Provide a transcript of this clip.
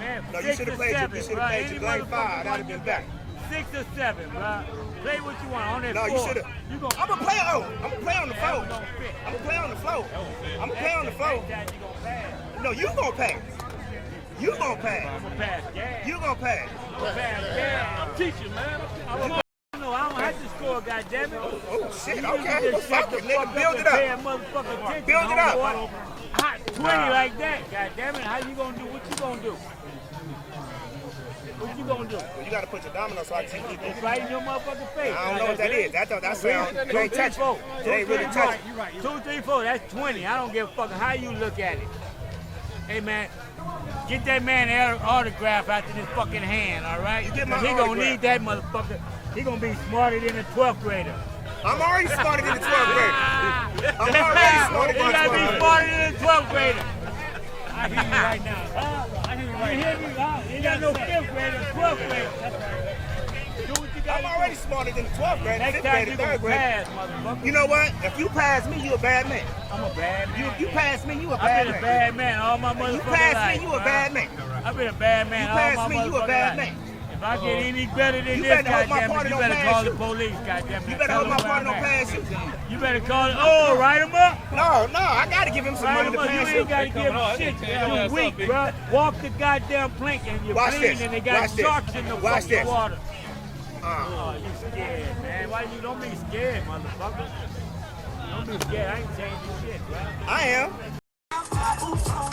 man. No, you should have played your game 5. That'd have been better. 6 or 7, bro. Play what you want on that No, floor. you should have. I'm gonna play on. I'm gonna play on the floor. I'm gonna play on the floor. I'm gonna play on the floor. No, you gonna pass. You gonna pass. I'm gonna pass. Yeah. You gonna pass. I'm gonna pass. Yeah. I'm teaching, man. No, I don't have to score, goddammit. Oh shit. Okay. Well, fuck it, nigga. Build it up. Build it up. Hot 20 like that, goddammit. How you gonna do? What you gonna do? What you gonna do? Well, you gotta put your domino so I can keep it. It's right in your motherfucking face. I don't know what that is. That sounds. It ain't touching. It ain't really touching. 2, 3, 4. That's 20. I don't give a fuck how you look at it. Hey man, get that man an autograph after this fucking hand, all right? You get my He autograph. gonna need that motherfucker. He gonna be smarter than a 12th grader. I'm already smarter than the 12th grader. I'm already smarter He than the gotta 12th be grader. smarter than a 12th grader. I hear you right now. I hear you right now. You hear me? You got no 5th grader, 12th grader. That's right. Do what you gotta I'm already smarter than the 12th grader, Next 5th time grader, you 3rd gonna grader. pass, motherfucker. You know what? If you pass me, you a bad man. I'm a bad man. You pass me, you a I've bad been a man. bad man all my motherfucking You life. pass me, you a bro. bad man. I've been a bad man You all pass my me, you a motherfucking bad life. man. If I get any better than You this, better hope my goddamn party it, you don't better pass call you. the police, goddamn it. You better Tell hope my them partner where don't I'm pass you. at. You better call it. Oh, write him up. No, I gotta give him some Write money him to up. pass You you. ain't gotta give him shit. You weak, bro. Walk the goddamn plank and you're Watch clean this. and they got Watch this. sharks in the Watch fucking this. water. Oh, you scared, man. Why you don't be scared, motherfucker? Don't be scared. I ain't changing shit, bro. I am.